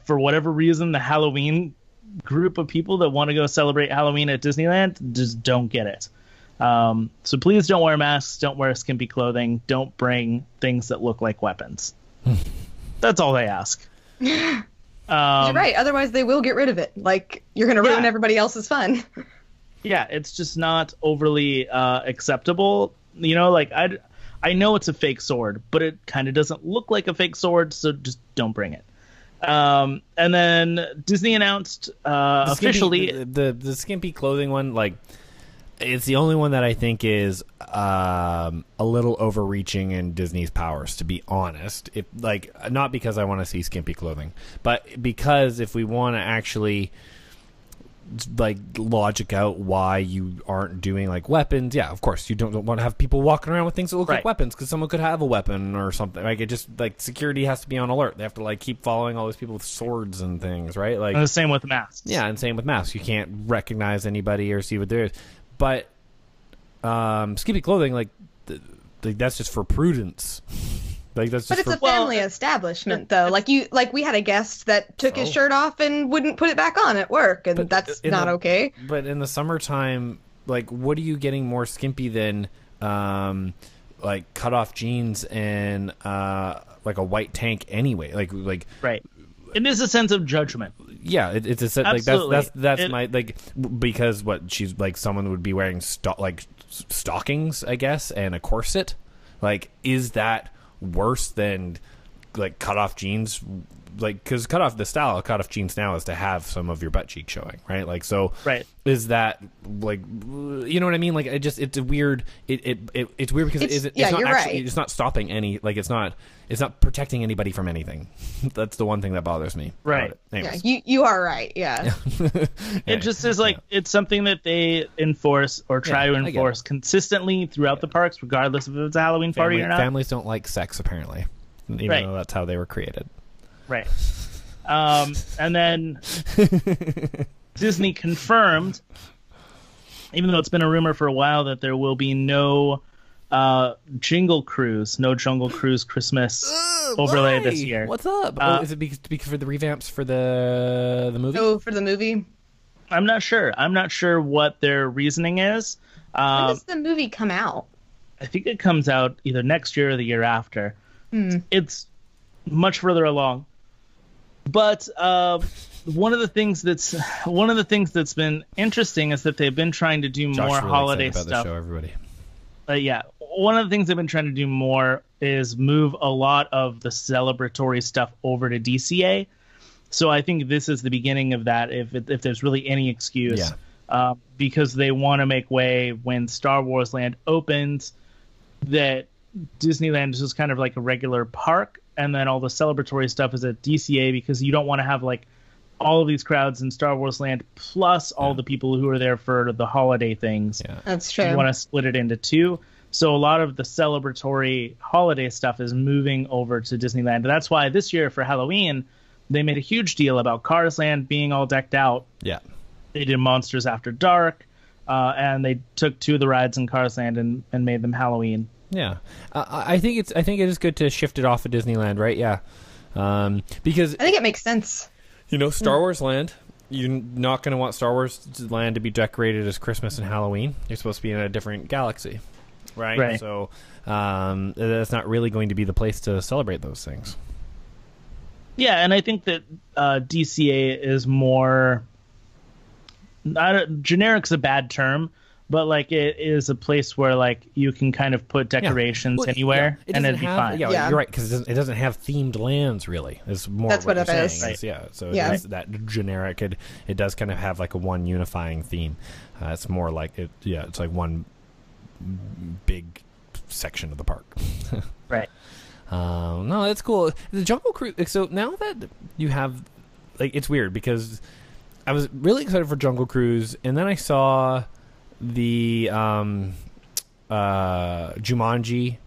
For whatever reason, the Halloween group of people that want to go celebrate Halloween at Disneyland just don't get it. So please don't wear masks, don't wear skimpy clothing, don't bring things that look like weapons. That's all they ask. You're right, otherwise they will get rid of it. Like, you're going to ruin everybody else's fun. Yeah, it's just not overly acceptable. You know, like, I know it's a fake sword, but it kind of doesn't look like a fake sword, so just don't bring it. And then Disney announced officially the skimpy clothing one, like, It's the only one that I think is a little overreaching in Disney's powers, to be honest. If not because I want to see skimpy clothing, but because if we want to actually logic out why you aren't doing weapons, yeah, of course you don't want to have people walking around with things that look like weapons, because someone could have a weapon or something. It just security has to be on alert. They have to keep following all these people with swords and things, right? And the same with masks. Yeah, and same with masks. You can't recognize anybody or see what there is. But skimpy clothing, that's just for prudence. That's just but it's a family establishment, though. We had a guest that took his shirt off and wouldn't put it back on at work, and that's not okay. But in the summertime, what are you getting more skimpy than cut off jeans and a white tank anyway? Right. It is a sense of judgment. Yeah, it's a sense that's my because she's someone would be wearing stockings, I guess, and a corset. Is that worse than cut off jeans? Because the style of cut off jeans now is to have some of your butt cheek showing, right? Right. Is that you know what I mean? It's weird. It's weird because it's not you're actually right. It's not stopping any it's not protecting anybody from anything. That's the one thing that bothers me. Right. Yeah, you are right. Yeah. It just is it's something that they enforce or try to enforce consistently throughout the parks, regardless if it's a Halloween party or not. Families don't like sex, apparently, even though that's how they were created. Right. And then Disney confirmed, even though it's been a rumor for a while, that there will be no Jungle Cruise Christmas overlay this year. What's up? Is it because for the revamps for the movie? Oh, for the movie? I'm not sure. I'm not sure what their reasoning is. When does the movie come out? I think it comes out either next year or the year after. It's much further along. But one of the things that's been interesting is that they've been trying to do more holiday about stuff. The show, everybody. Yeah, one of the things they've been trying to do more is move a lot of the celebratory stuff over to DCA. So I think this is the beginning of that, if there's really any excuse, because they want to make way when Star Wars Land opens, that Disneyland is just kind of like a regular park, and then all the celebratory stuff is at DCA, because you don't want to have all of these crowds in Star Wars Land plus all the people who are there for the holiday things. Yeah, that's true. You want to split it into two. So a lot of the celebratory holiday stuff is moving over to Disneyland. And that's why this year for Halloween, they made a huge deal about Cars Land being all decked out. Yeah. They did Monsters After Dark, and they took two of the rides in Cars Land and made them Halloween. Yeah, I think it is good to shift it off of Disneyland, right? Yeah, because I think it makes sense. Star Wars Land, you're not going to want Star Wars Land to be decorated as Christmas and Halloween. You're supposed to be in a different galaxy, right? So that's not really going to be the place to celebrate those things. Yeah, and I think that DCA is more... generic's a bad term, but it is a place where you can kind of put decorations anywhere and it'd be fine. Yeah, you're right, because it doesn't have themed lands really. It's more that's what it is. Right. Yeah, so it's that generic. It does kind of have a one unifying theme. It's more like it. Yeah, it's one big section of the park. Right. No, that's cool. The Jungle Cruise. So now that you have, it's weird because I was really excited for Jungle Cruise, and then I saw the Jumanji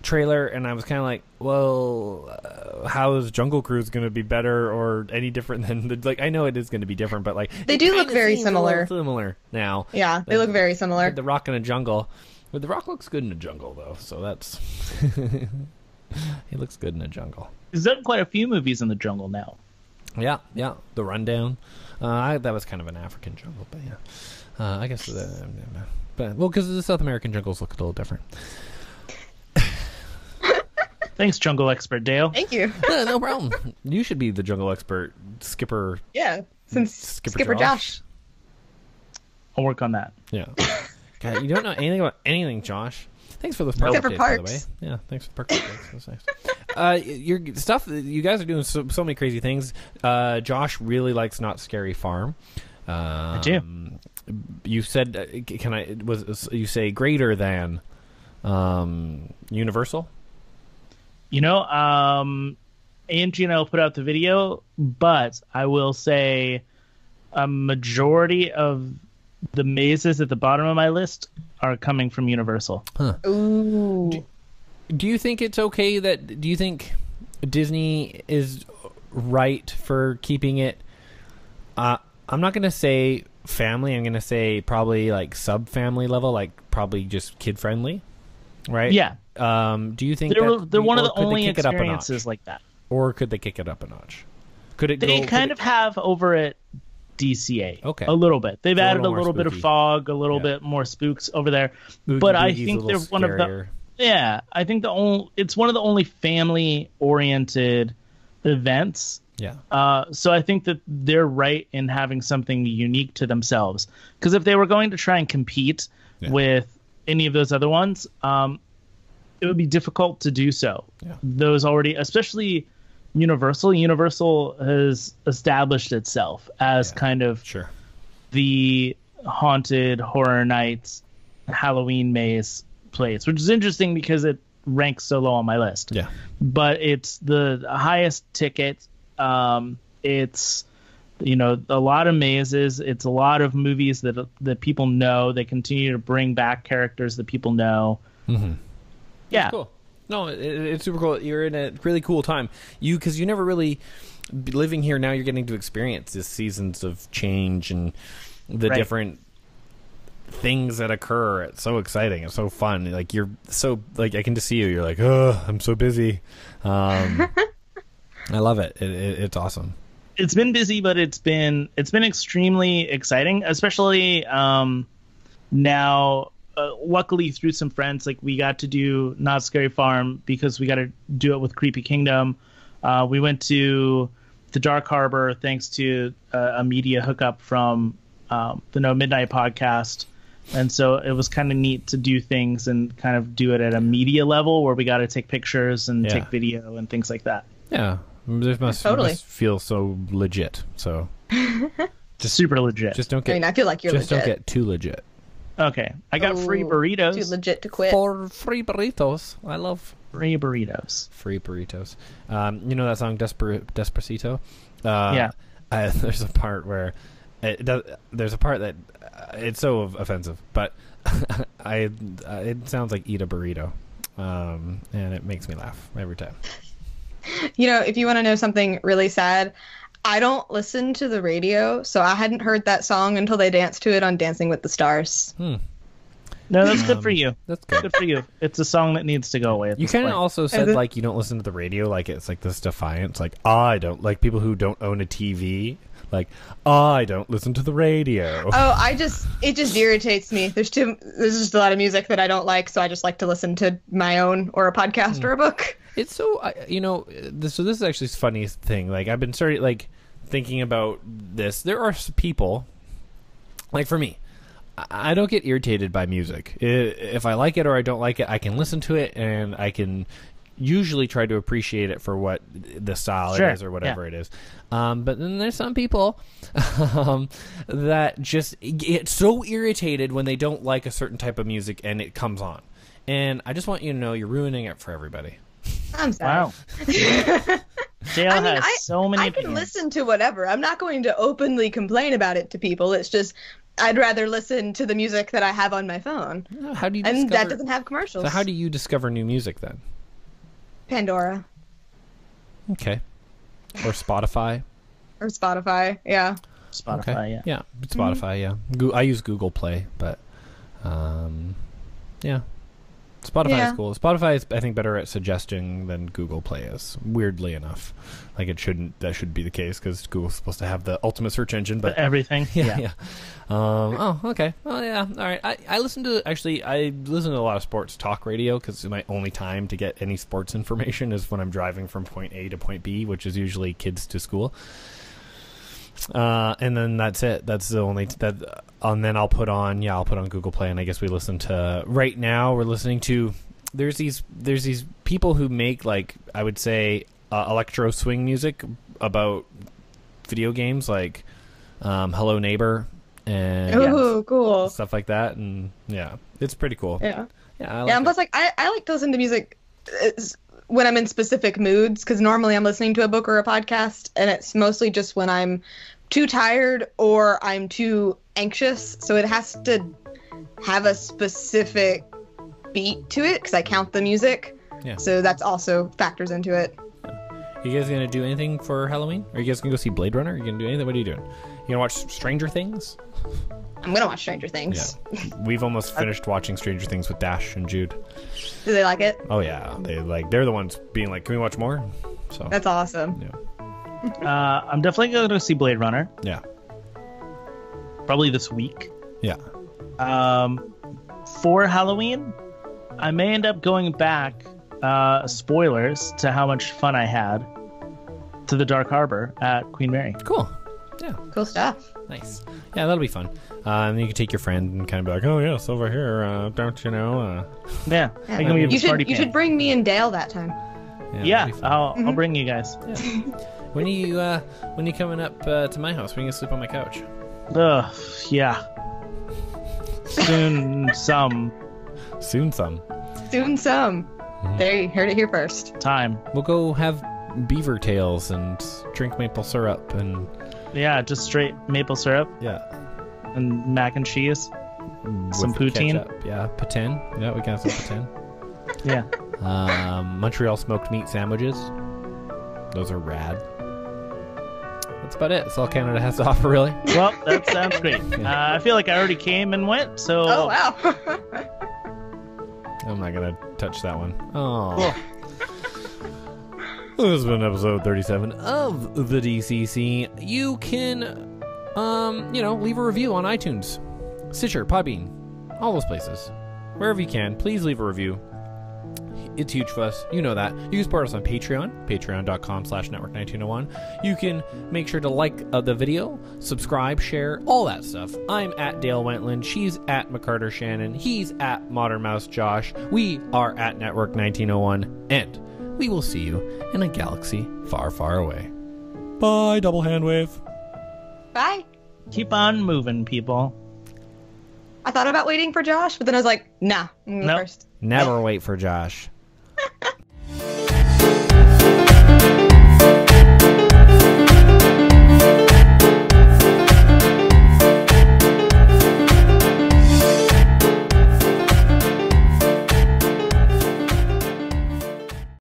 trailer, and I was kind of like, well, how is Jungle Cruise going to be better or any different than I know it is going to be different, but they do look very similar now. Yeah, they look very similar. The Rock in a jungle, but the Rock looks good in a jungle though, so that's he looks good in a jungle. He's done quite a few movies in the jungle now. Yeah, The Rundown. That was kind of an African jungle, but yeah. I guess, because the South American jungles look a little different. Thanks, jungle expert Dale. Thank you. Yeah, no problem. You should be the jungle expert, Skipper. Yeah, since Skipper Josh. I'll work on that. Yeah. God, you don't know anything about anything, Josh. Thanks for those park Except updates, for parks. by the way. Yeah, thanks for the park updates. That's nice. Your stuff, you guys are doing so many crazy things. Josh really likes Not Scary Farm. I do. you said, you say greater than Universal? You know, Angie and I will put out the video, but I will say a majority of the mazes at the bottom of my list are coming from Universal. Huh. Ooh. Do you think it's okay do you think Disney is right for keeping it, I'm not going to say family, I'm going to say probably like sub-family level, like probably just kid-friendly, right? Yeah. Do you think they're one of the only experiences like that? Or could they kick it up a notch? They kind of have over at DCA. Okay. A little bit. They've added a more little bit of spooky. fog, a little bit more spooks over there. Oogie But I Boogie's think a they're little one of the scarier. Yeah, I think it's one of the only family-oriented events. Yeah. So I think that they're right in having something unique to themselves. Because if they were going to try and compete with any of those other ones, it would be difficult to do so. Yeah. Those already, especially Universal. Universal has established itself as kind of the haunted horror nights Halloween maze place, which is interesting because it ranks so low on my list. Yeah. But it's the highest ticket. It's, you know, a lot of mazes. It's a lot of movies that people know. They continue to bring back characters that people know. Mm-hmm. Yeah. That's cool. No, it's super cool. You're in a really cool time. Because you never really living here now. You're getting to experience these seasons of change and the different things that occur. It's so exciting. It's so fun. Like you're so like I can just see you. You're like, oh, I'm so busy. I love it. It's awesome. It's been busy, but it's been extremely exciting, especially now. Luckily, through some friends, like we got to do Not Scary Farm because we got to do it with Creepy Kingdom. We went to the Dark Harbor thanks to a media hookup from the No Midnight podcast, and so it was kind of neat to do things and kind of do it at a media level where we got to take pictures and take video and things like that. Yeah, this must feel so legit. So just super legit. Just don't get. I mean, I feel like you're just legit. don't get too legit. Okay, I got free burritos. Too legit to quit. For free burritos. I love free burritos. Free burritos. You know that song Despacito? Yeah. There's a part where there's a part that it's so offensive, but it sounds like eat a burrito, and it makes me laugh every time. You know, if you want to know something really sad, I don't listen to the radio, so I hadn't heard that song until they danced to it on Dancing with the Stars. No, that's good for you. That's good. Good for you. It's a song that needs to go away. You kind of also said like you don't listen to the radio, like it's like this defiance, like I don't like people who don't own a TV. Like I don't listen to the radio. Oh, it just irritates me. There's just a lot of music that I don't like, so I just like to listen to my own or a podcast or a book. It's so so this is actually a funny thing. Like I've been thinking about this. There are people, like for me, I don't get irritated by music. If I like it or I don't like it, I can listen to it and I can usually try to appreciate it for what the style it is or whatever it is. But then there's some people that just get so irritated when they don't like a certain type of music and it comes on. And I just want you to know you're ruining it for everybody. I'm sorry. Wow. Dale has so many I can opinions. listen to whatever. I'm not going to openly complain about it to people. It's just I'd rather listen to the music that I have on my phone. How do you and that doesn't have commercials. So how do you discover new music then? Pandora. Okay. Or Spotify. Or Spotify, yeah. Spotify, yeah. Spotify, yeah. I use Google Play, but yeah. Spotify is cool. Spotify is, I think, better at suggesting than Google Play is. Weirdly enough, like that should be the case because Google's supposed to have the ultimate search engine, but everything. Yeah. Oh, okay. Oh, yeah. All right. I listen to a lot of sports talk radio because my only time to get any sports information is when I'm driving from point A to point B, which is usually kids to school. And then that's it. That's the only and then I'll put on Google Play, and I guess we listen to right now. We're listening to there's these people who make like I would say electro swing music about video games like Hello Neighbor and cool. cool. stuff like that, and yeah, it's pretty cool. Yeah. Yeah, And plus, like, I like to listen to music when I'm in specific moods, because normally I'm listening to a book or a podcast, and it's mostly just when I'm too tired or I'm too anxious. So it has to have a specific beat to it, because I count the music. Yeah. So that's also factors into it. You guys gonna do anything for Halloween? Are you guys gonna go see Blade Runner? Are you gonna do anything? What are you doing? You gonna watch Stranger Things? I'm gonna watch Stranger Things. Yeah. We've almost finished watching Stranger Things with Dash and Jude. Do they like it? Oh yeah, they're the ones being like, "Can we watch more?" So That's awesome. yeah, I'm definitely going to see Blade Runner. yeah, Probably this week. yeah. For Halloween, I may end up going back. Spoilers to how much fun I had to the Dark Harbor at Queen Mary. Cool. Yeah, Cool stuff. nice. Yeah, that'll be fun. You can take your friend and kind of be like, "Oh yes, over here, don't you know?" Yeah, I can be a You party should fan. bring me and Dale that time. Yeah, that'll be fun. I'll bring you guys. When are you coming up to my house? When are you gonna sleep on my couch? Ugh, yeah. Soon, some Soon, some. Soon some. There, you heard it here first. time. We'll go have beaver tails and drink maple syrup and Yeah, just straight maple syrup yeah, and mac and cheese. Some with poutine. ketchup. Yeah, poutine. Yeah, we can have some poutine. Yeah. Montreal smoked meat sandwiches. Those are rad. That's about it. That's all Canada has to offer, really. Well, that sounds great. I feel like I already came and went, so. Oh, wow. I'm not gonna touch that one. Oh. This has been episode 37 of the DCC. You can, leave a review on iTunes, Stitcher, Podbean, all those places. Wherever you can, please leave a review. It's huge for us. You know that. You can support us on Patreon, patreon.com/network1901. You can make sure to like the video, subscribe, share, all that stuff. I'm at Dale Wentland. She's at McCarter Shannon. He's at Modern Mouse Josh. We are at Network 1901. And we will see you in a galaxy far, far away. Bye, double hand wave. Bye. Keep on moving, people. I thought about waiting for Josh, but then I was like, nah, I'm going to go Nope. first. Never wait for Josh.